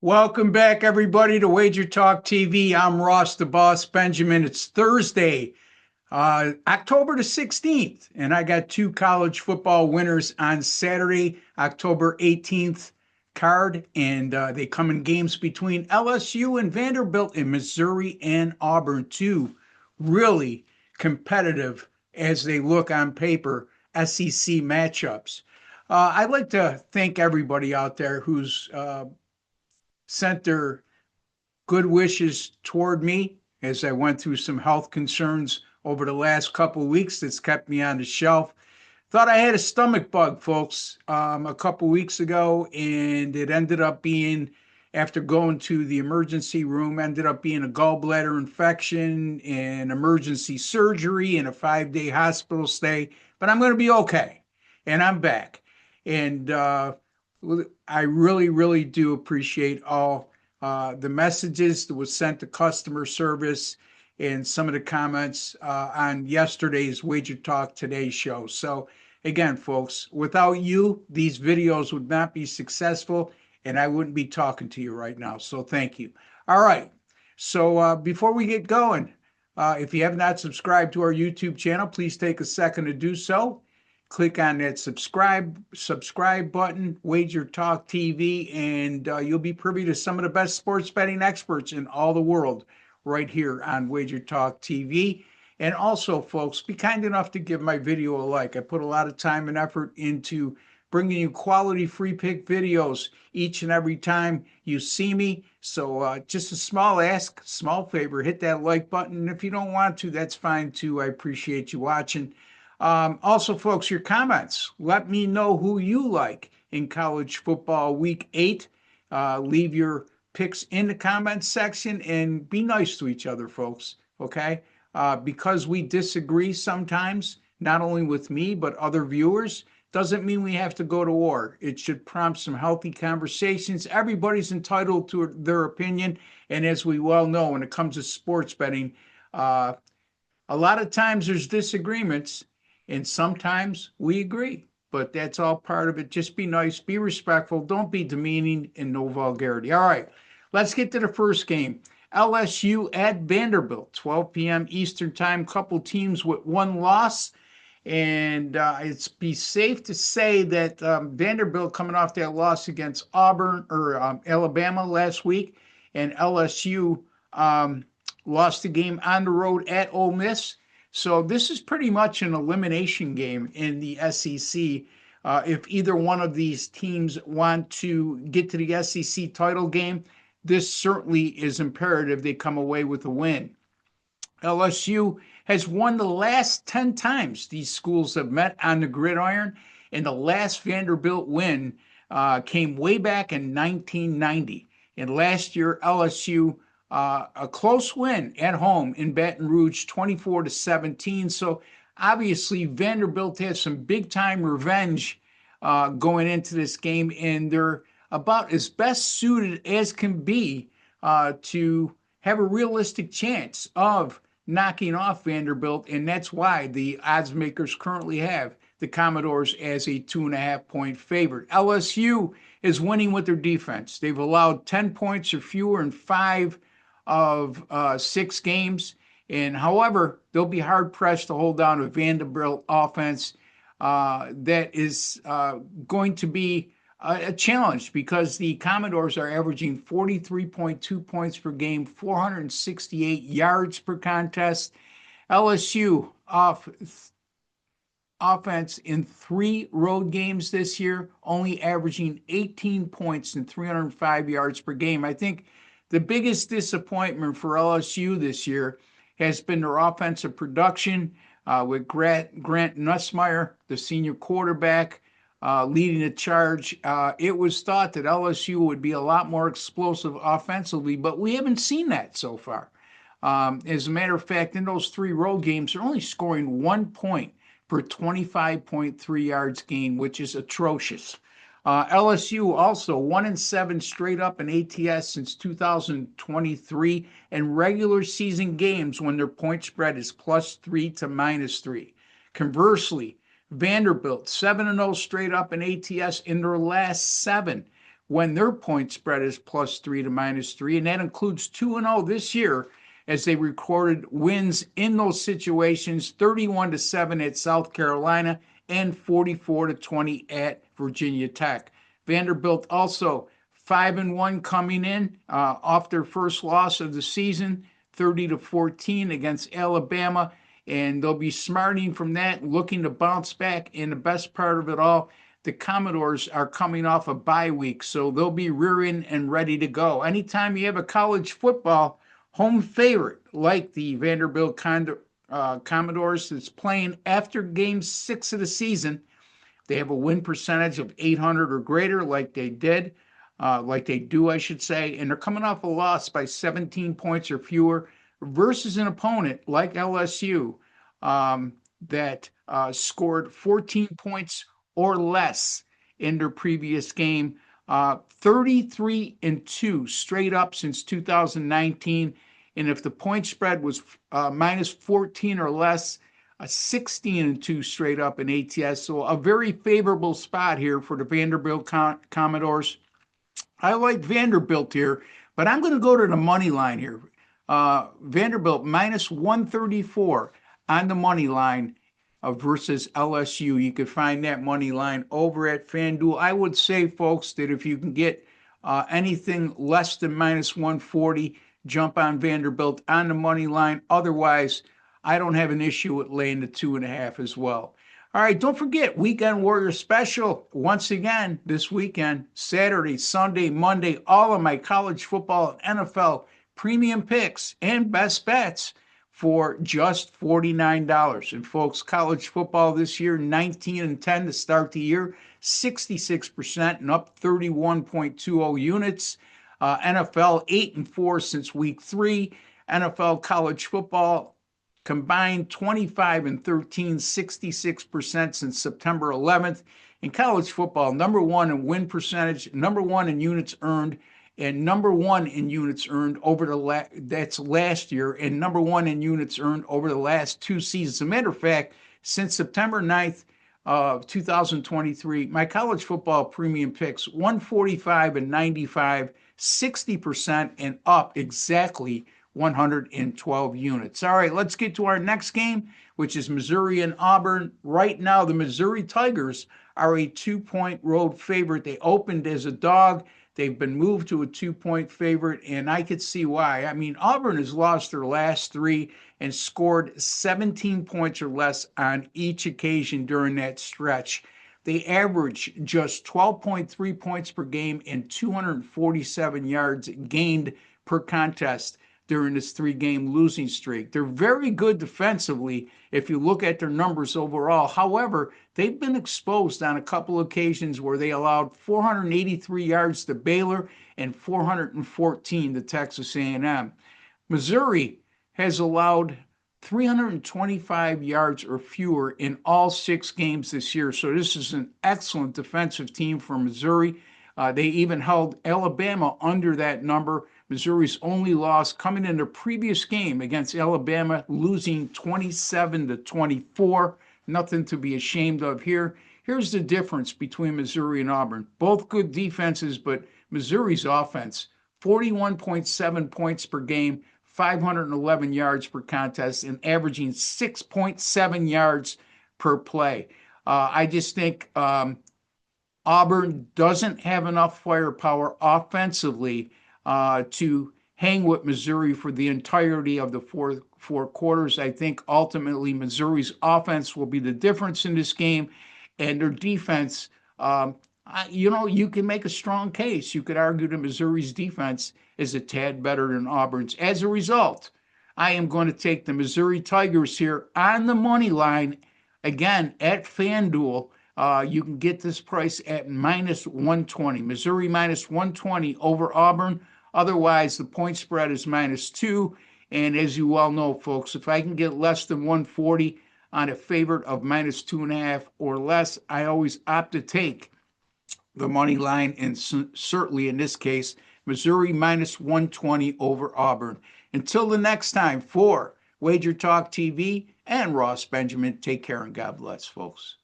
Welcome back, everybody, to WagerTalk TV. I'm Ross the Boss Benjamin. It's Thursday, October the 16th, and I got two college football winners on Saturday, October 18th card, and they come in games between LSU and Vanderbilt in Missouri and Auburn. Two really competitive, as they look on paper, SEC matchups. I'd like to thank everybody out there who's sent their good wishes toward me as I went through some health concerns over the last couple of weeks that's kept me on the shelf. Thought I had a stomach bug, folks, a couple of weeks ago, and it ended up being, after going to the emergency room, ended up being a gallbladder infection and emergency surgery and a 5-day hospital stay. But I'm going to be okay, and I'm back. And I really, really do appreciate all the messages that was sent to customer service and some of the comments on yesterday's Wager Talk Today show. So again, folks, without you, these videos would not be successful and I wouldn't be talking to you right now. So thank you. All right. So before we get going, if you have not subscribed to our YouTube channel, please take a second to do so. Click on that subscribe button, Wager Talk TV, and you'll be privy to some of the best sports betting experts in all the world right here on Wager Talk TV. And also, folks, be kind enough to give my video a like. I put a lot of time and effort into bringing you quality free pick videos each and every time you see me. So just a small ask, small favor, hit that like button. And if you don't want to, that's fine too. I appreciate you watching. Also, folks, your comments. Let me know who you like in college football week 8. Leave your picks in the comments section and be nice to each other, folks. Okay? Because we disagree sometimes, not only with me, but other viewers, doesn't mean we have to go to war. It should prompt some healthy conversations. Everybody's entitled to their opinion. And as we well know, when it comes to sports betting, a lot of times there's disagreements and sometimes we agree, but that's all part of it. Just be nice, be respectful, don't be demeaning, and no vulgarity. All right, let's get to the first game. LSU at Vanderbilt, 12 p.m. Eastern Time. Couple teams with one loss. And it's be safe to say that Vanderbilt coming off that loss against Auburn or Alabama last week, and LSU lost the game on the road at Ole Miss. So this is pretty much an elimination game in the SEC. If either one of these teams want to get to the SEC title game, this certainly is imperative they come away with a win. LSU has won the last 10 times these schools have met on the gridiron, and the last Vanderbilt win came way back in 1990. And last year, LSU a close win at home in Baton Rouge, 24-17. So obviously, Vanderbilt has some big time revenge going into this game, and they're about as best suited as can be to have a realistic chance of knocking off Vanderbilt, and that's why the odds makers currently have the Commodores as a 2.5-point favorite. LSU is winning with their defense. They've allowed 10 points or fewer in 5 of 6 games, and however, they'll be hard pressed to hold down a Vanderbilt offense that is going to be a challenge because the Commodores are averaging 43.2 points per game, 468 yards per contest. LSU offense in 3 road games this year, only averaging 18 points and 305 yards per game. I think the biggest disappointment for LSU this year has been their offensive production with Grant Nussmeier, the senior quarterback, leading the charge. It was thought that LSU would be a lot more explosive offensively, but we haven't seen that so far. As a matter of fact, in those 3 road games, they're only scoring 1 point per 25.3 yards gained, which is atrocious. LSU also 1-7 straight up in ATS since 2023 and regular season games when their point spread is +3 to -3. Conversely, Vanderbilt 7-0 straight up in ATS in their last 7 when their point spread is +3 to -3, and that includes 2-0 this year as they recorded wins in those situations, 31-7 at South Carolina and 44-20 at Virginia Tech. Vanderbilt also 5-1 coming in off their first loss of the season, 30-14 against Alabama, and they'll be smarting from that, looking to bounce back. And the best part of it all, the Commodores are coming off a bye week, so they'll be rearing and ready to go. Anytime you have a college football home favorite like the Vanderbilt Commodores that's playing after game 6 of the season, they have a win percentage of 800 or greater, like they do, I should say, and they're coming off a loss by 17 points or fewer versus an opponent like LSU that scored 14 points or less in their previous game. 33-2 straight up since 2019, and if the point spread was -14 or less, 16-2 straight up in ATS. So a very favorable spot here for the Vanderbilt Commodores. I like Vanderbilt here, but I'm going to go to the money line here. Vanderbilt -134 on the money line versus LSU. You could find that money line over at FanDuel. I would say, folks, that if you can get anything less than -140, jump on Vanderbilt on the money line. Otherwise, I don't have an issue with laying the 2.5 as well. All right, don't forget, Weekend Warrior Special. Once again, this weekend, Saturday, Sunday, Monday, all of my college football and NFL premium picks and best bets for just $49. And folks, college football this year, 19-10 to start the year, 66% and up 31.20 units. NFL 8-4 since week 3. NFL college football combined 25-13, 66% since September 11th. In college football, number 1 in win percentage, number 1 in units earned, and number 1 in units earned over that's last year, and number 1 in units earned over the last 2 seasons. As a matter of fact, since September 9th of 2023, my college football premium picks 145-95, 60% and up exactly 112 units. All right, let's get to our next game, which is Missouri and Auburn. Right now, the Missouri Tigers are a 2-point road favorite. They opened as a dog. They've been moved to a 2-point favorite, and I could see why. I mean, Auburn has lost their last 3 and scored 17 points or less on each occasion during that stretch. They average just 12.3 points per game and 247 yards gained per contest during this 3-game losing streak. They're very good defensively if you look at their numbers overall. However, they've been exposed on a couple occasions where they allowed 483 yards to Baylor and 414 to Texas A&M. Missouri has allowed 325 yards or fewer in all 6 games this year. So this is an excellent defensive team for Missouri. They even held Alabama under that number. Missouri's only loss coming in their previous game against Alabama, losing 27-24. Nothing to be ashamed of here. Here's the difference between Missouri and Auburn. Both good defenses, but Missouri's offense, 41.7 points per game, 511 yards per contest, and averaging 6.7 yards per play. I just think Auburn doesn't have enough firepower offensively to hang with Missouri for the entirety of the four quarters. I think ultimately Missouri's offense will be the difference in this game, and their defense, you can make a strong case. You could argue that Missouri's defense is a tad better than Auburn's. As a result, I am going to take the Missouri Tigers here on the money line, again, at FanDuel. You can get this price at -120. Missouri -120 over Auburn. Otherwise, the point spread is -2. And as you well know, folks, if I can get less than 140 on a favorite of -2.5 or less, I always opt to take the money line, and certainly in this case, Missouri -120 over Auburn. Until the next time, for WagerTalk TV and Ross Benjamin, take care and God bless, folks.